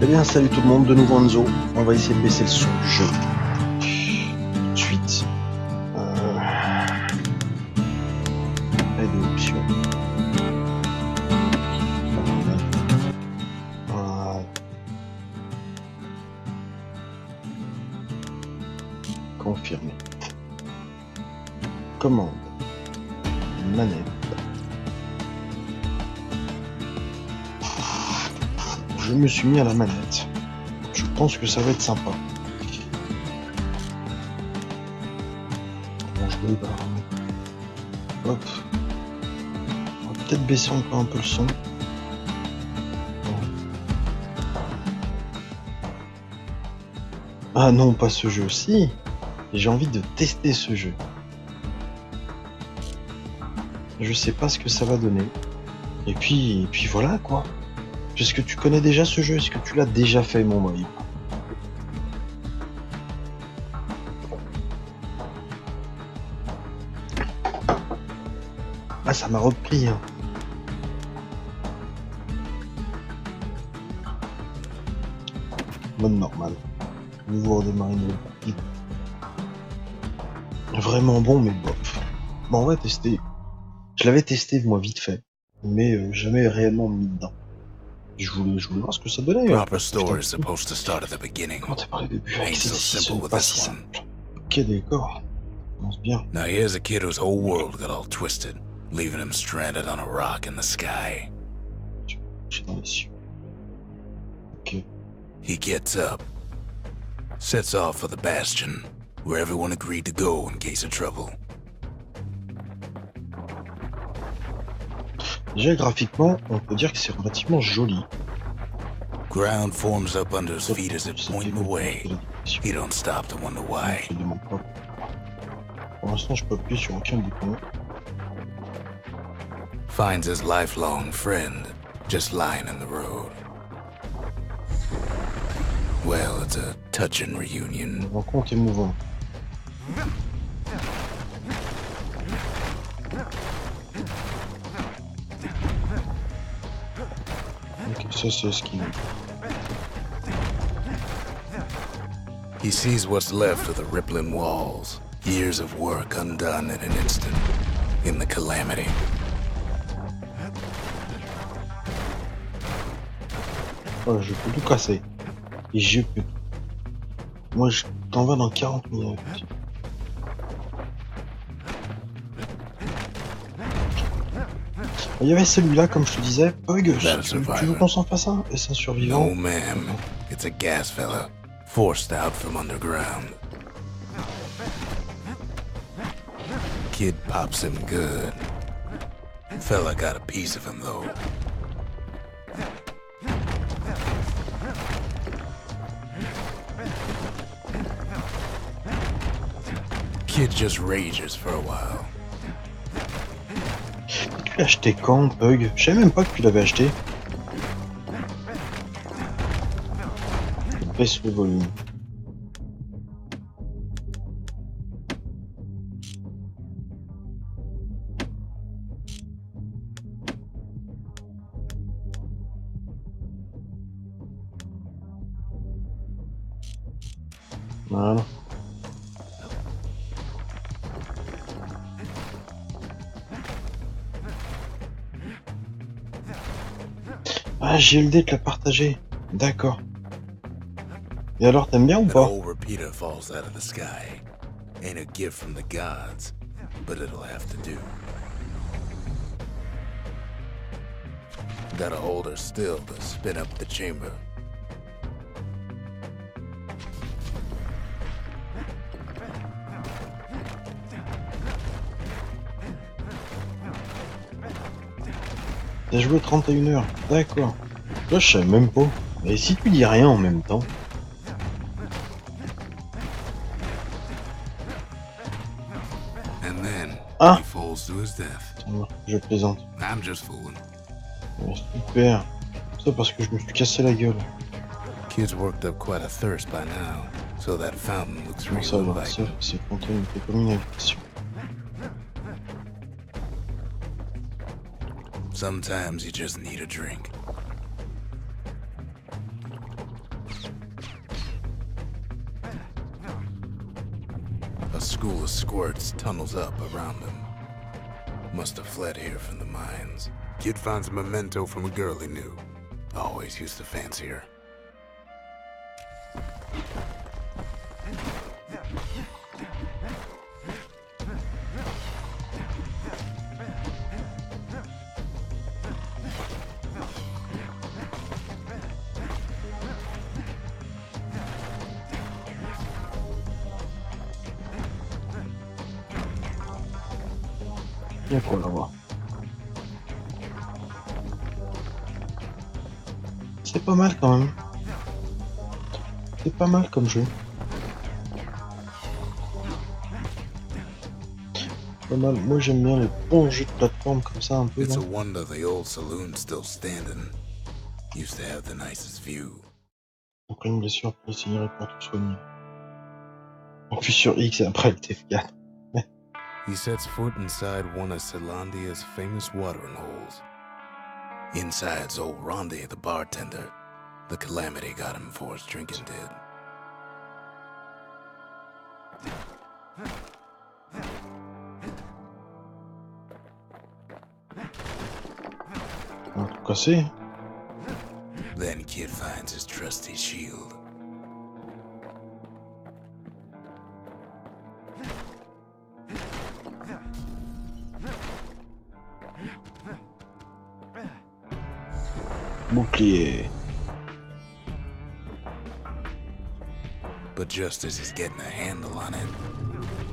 Eh bien, salut tout le monde, de nouveau Enzo. On va essayer de baisser le son du jeu. Tout de suite. Et de options. Confirmer. Commande. Manette. Je me suis mis à la manette. Je pense que ça va être sympa. Bon, je vais hop. On va peut-être baisser encore un peu le son. Ah non, pas ce jeu. Si, j'ai envie de tester ce jeu. Je sais pas ce que ça va donner. Et puis voilà quoi. Est-ce que tu connais déjà ce jeu? Est-ce que tu l'as déjà fait, mon mari? Ah, ça m'a repris. Hein. Mode normal. Nouveau redémarrer une partie. Vraiment bon, mais bof. Bon, on va tester. Je l'avais testé, moi, vite fait. Mais jamais réellement mis dedans. Je voulais voir ce que ça donnait. Proper story is supposed to start at the beginning. Quand t'as parlé début avec Ain't so simple with pas this si one. simple. Ok, d'accord. Commence bien. Now here's a kid whose whole world got all twisted, leaving him stranded on a rock in the sky. J'ai dans les cieux. Ok. He gets up, sets off for the Bastion, where everyone agreed to go in case of trouble. Déjà, graphiquement, on peut dire que c'est relativement joli. Ground forms up under his feet as it pointing away. He don't stop to wonder why. Je demande pas. Pour l'instant, je peux appuyer sur aucun bouton. Finds his lifelong friend just lying in the road. Well, it's a touching reunion. La rencontre émouvante. Ok, ça c'est ce qu'il veut. He sees what's left of the rippling walls. Years of work undone in an instant. In the calamity. Oh, je peux tout casser. Et je peux tout. Moi, je t'en vas dans 40 minutes. Il y avait celui-là, comme je te disais, Pug. Tu veux qu'on s'en fasse un? Est-ce un survivant? No, ma'am. It's a gas fella. Forced out from underground. Kid pops him good. Fella got a piece of him, though. Kid just rages for a while. Tu l'as acheté quand, Pug? Je savais même pas que tu l'avais acheté. Baisse le volume. Voilà. Ah, j'ai eu le dé de la partager. D'accord. Et alors, t'aimes bien ou An pas? old repeater falls out of the sky. Ain't a gift from the gods, but it'll have to do. Gotta hold her still to spin up the chamber. T'as joué 31 heures. D'accord. Là, je savais même pas. Et si tu dis rien en même temps? And then Ah! he falls to his death. Je plaisante. I'm just fooling. Ouais, super. Ça parce que je me suis cassé la gueule. Kid's worked up quite a thirst by now, so that fountain looks Comment ça real va? Ça, inviting. c'est quand on fait comme une invitation. Sometimes you just need a drink. A school of squirts tunnels up around him. Must have fled here from the mines. Kid finds a memento from a girl he knew. Always used to fancy her. Il y a quoi là-bas? C'est pas mal quand même. C'est pas mal comme jeu. Pas mal. Moi j'aime bien les bons jeux de plateforme comme ça un peu. It's Là. a wonder the old saloon's still standing. Used to have the nicest view. Après une blessure, après essayer pour tout soigner. On appuie sur X et après le TF4. He sets foot inside one of Celandia's famous watering holes. Inside's old Rondi, the bartender. The calamity got him before his drinking did. On va tout casser. Then Kid finds his trusty shield. Bouclier. But just as he's getting a handle on it,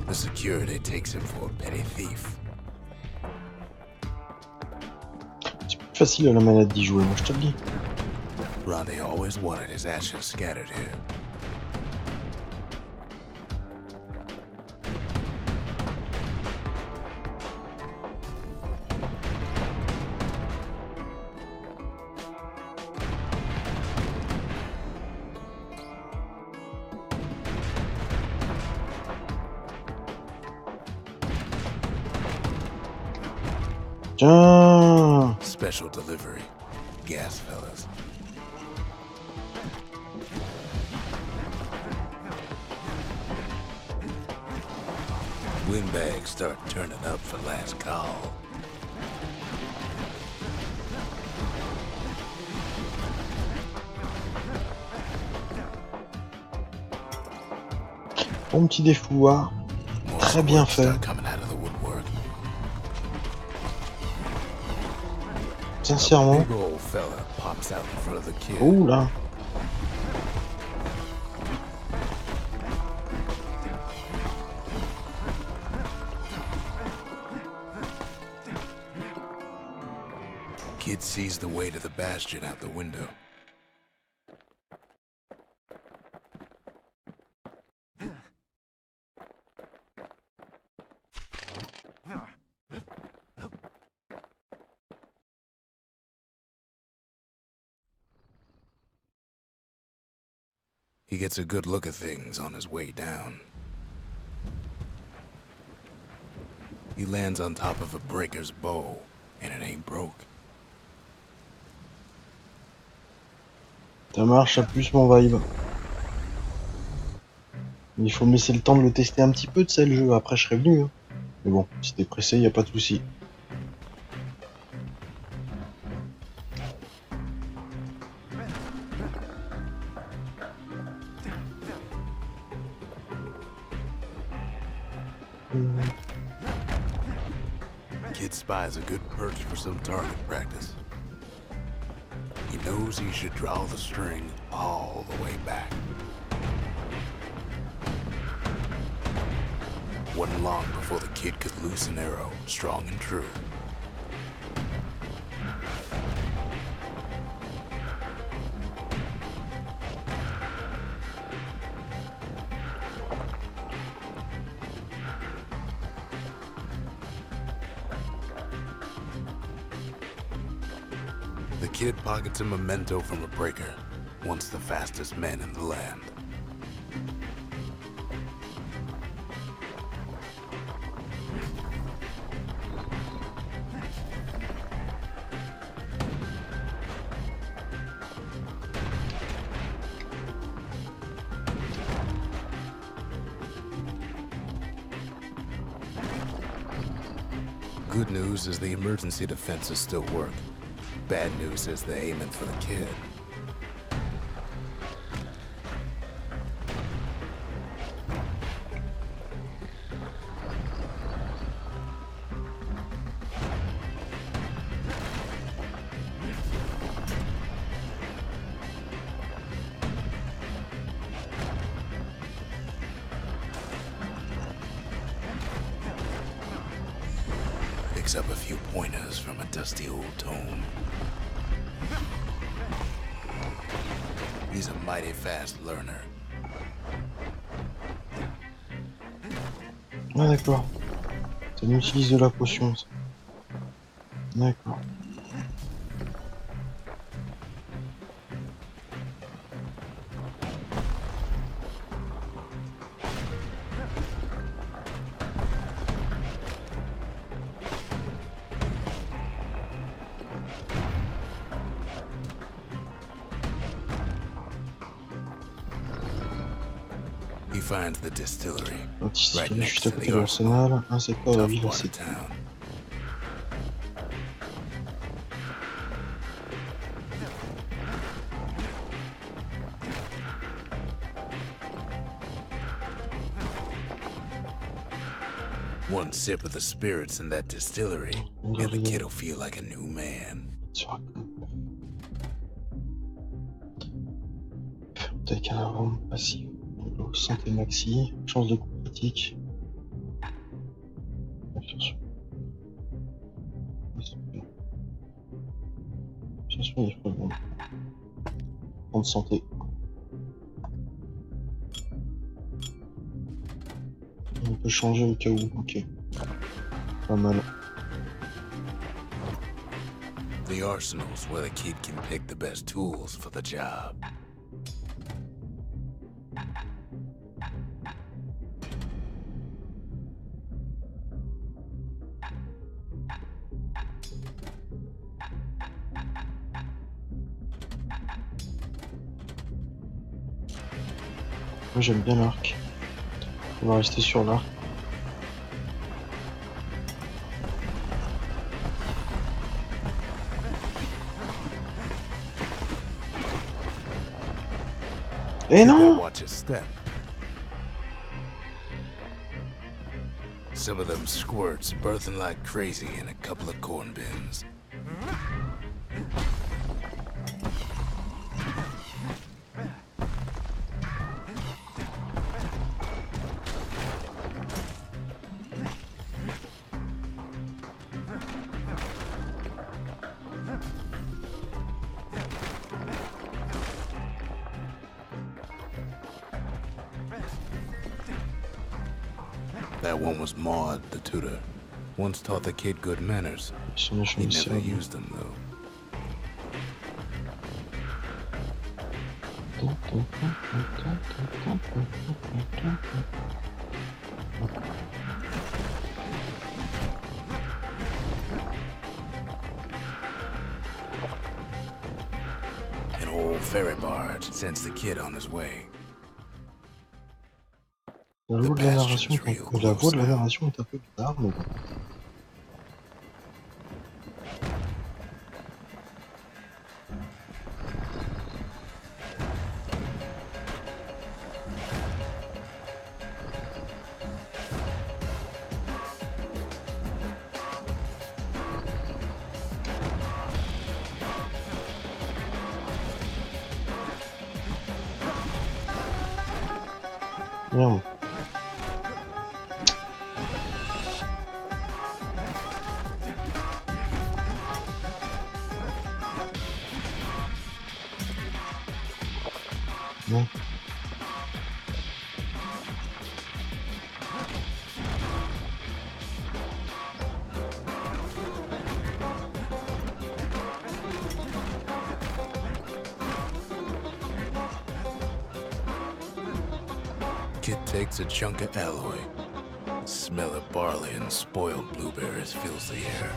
the security takes him for a petty thief. C'est plus facile à la manette d'y jouer, moi je te le dis. Rondi always wanted his ashes scattered here. Tiens. Special delivery. Gas, fellas. Windbags start turning up for last call. Bon petit défouloir. Très bien fait. Sincèrement. Ouh là. Kid sees the way to the Bastion out the window. He gets a good look at things on his way down. He lands on top of a breaker's bow, and it ain't broke. Ça marche à plus mon vibe. Il faut me laisser le temps de le tester un petit peu de ça le jeu, après je serai venu. Hein. Mais bon, si t'es pressé, y a pas de souci. Kid spies a good perch for some target practice. He knows he should draw the string all the way back. Wasn't long before the kid could loose an arrow, strong and true. The kid pockets a memento from a breaker, once the fastest men in the land. Good news is the emergency defenses still work. Bad news is they're aiming for the kid. Picks up a few pointers from a dusty old tome. He's a mighty fast learner. Ah d'accord. Ça m'utilise de la potion, ça. D'accord. He finds the distillery La distillerie right next juste à to côté the de arsenal. l'arsenal. Un secteur de la Tough ville part assez. of town. One sip of the spirits in that distillery, and the kid'll feel like a new man. Avec un arôme passif. Santé maxi. Chance de coup critique. Attention. Attention, il faut bon. Point de santé. On peut changer au cas où. Ok. Pas mal. The arsenal's where the kid can pick the best tools for the job. Moi j'aime bien l'arc. On va rester sur l'arc. Eh non! Watch his step. Some of them squirts birthing like crazy in a couple of corn bins. That one was Maud, the tutor. Once taught the kid good manners. He never used them, though. An old ferry barge sends the kid on his way. La voix de la narration est un peu bizarre, mais bon. Merde. Non. Kid takes a chunk of alloy. The smell of barley and spoiled blueberries fills the air.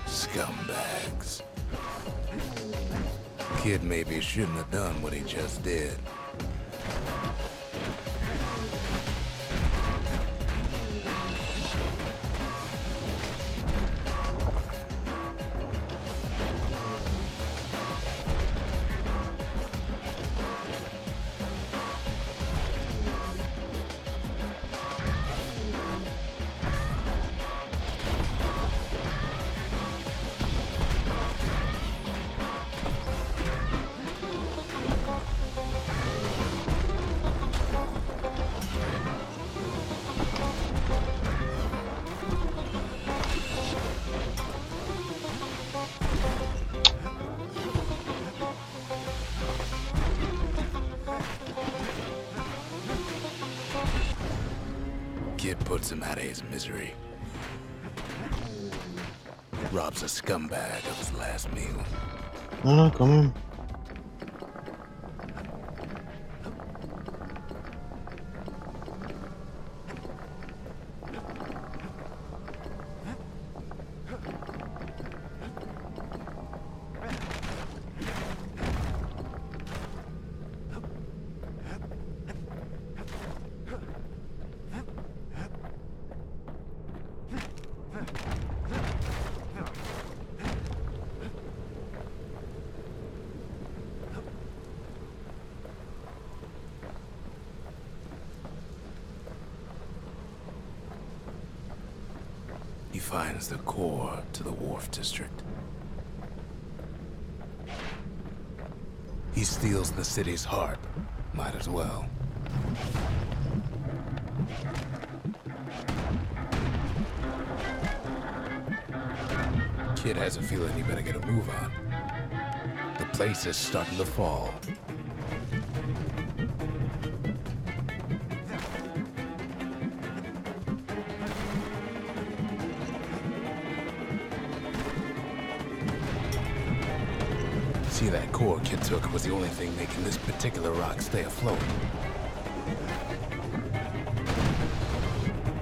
Scumbags. Kid maybe shouldn't have done what he just did. puts him out of his misery. Robs a scumbag of his last meal. Ah, quand même. He finds the core to the Wharf District. He steals the city's heart. Might as well. Kid has a feeling he better get a move on. The place is starting to fall. See, that core Kid took was the only thing making this particular rock stay afloat.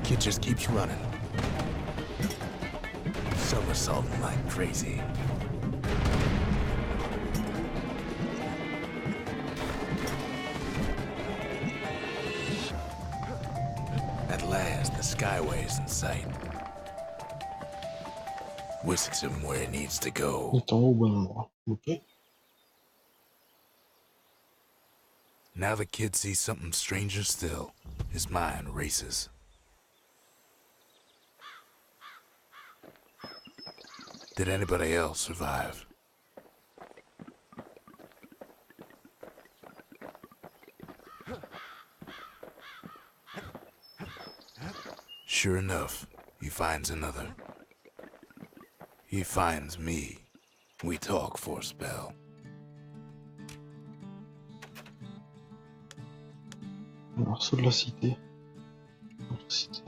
Kid just keeps running. Somersaulting like crazy. At last, the Skyway's in sight. Whisks him where he needs to go. Il est en haut au bon endroit. Ok. Now the kid sees something stranger still. His mind races. Did anybody else survive? Sure enough, he finds another. He finds me. We talk for a spell. L'arceau de la cité. La cité.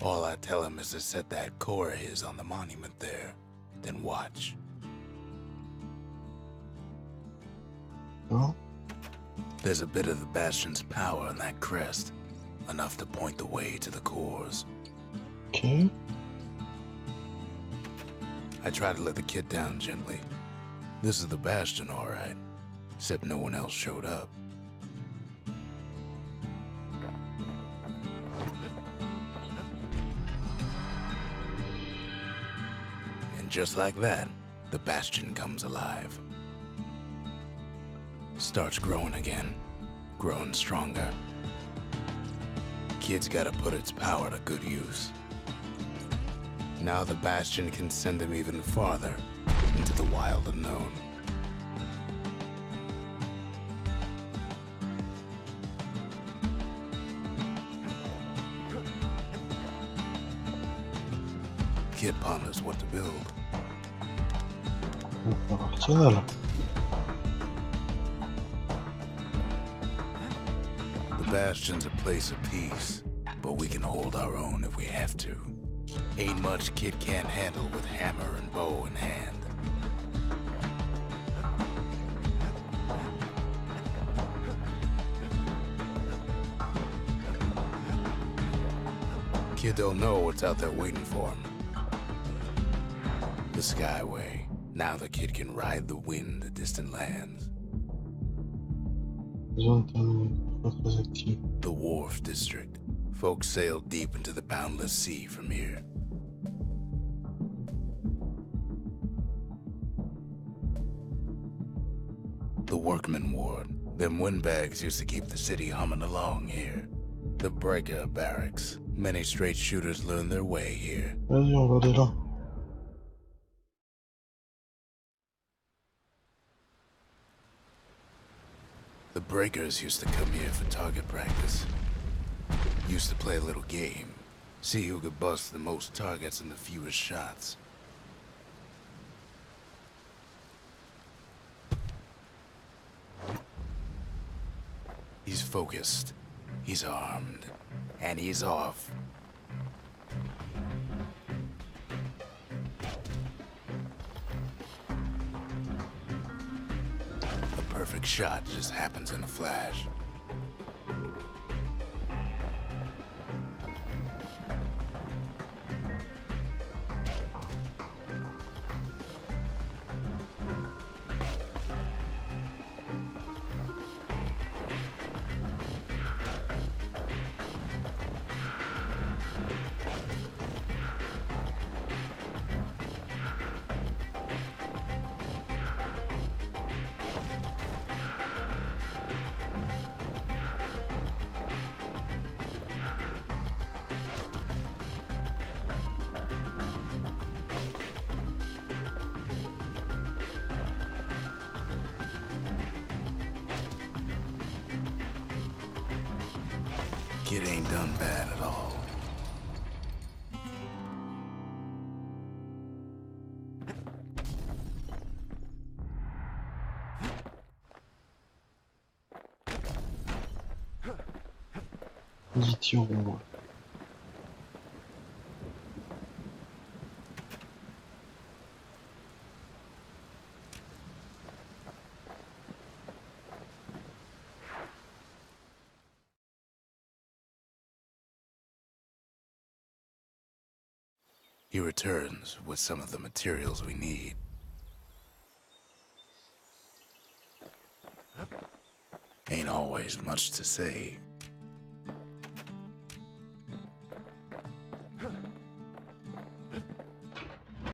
All I tell him is to set that core of his on the monument there, then watch. Non? There's a bit of the Bastion's power in that crest, enough to point the way to the cores. Ok. I try to let the kid down gently. This is the Bastion, all right, except no one else showed up. And just like that, the Bastion comes alive. Starts growing again, growing stronger. Kid's gotta put its power to good use. Now the Bastion can send him even farther into the wild unknown. Kid ponders what to build. On peut partir là. The Bastion's a place of peace, but we can hold our own if we have to. Ain't much Kid can't handle with hammer and bow in hand. Kid don't know what's out there waiting for him. The Skyway. Now the kid can ride the wind to distant lands. Zone terminée. Pas très active. The Wharf District. Folks sail deep into the boundless sea from here. The Workman Ward. Them windbags used to keep the city humming along here. The Breaker Barracks. Many straight shooters learned their way here. Vas-y, on va aller là. The Breakers used to come here for target practice. Used to play a little game. See who could bust the most targets and the fewest shots. He's focused, he's armed, and he's off. The perfect shot just happens in a flash. Kid ain't done bad at all. Lithium au moins. He returns with some of the materials we need. Ain't always much to say.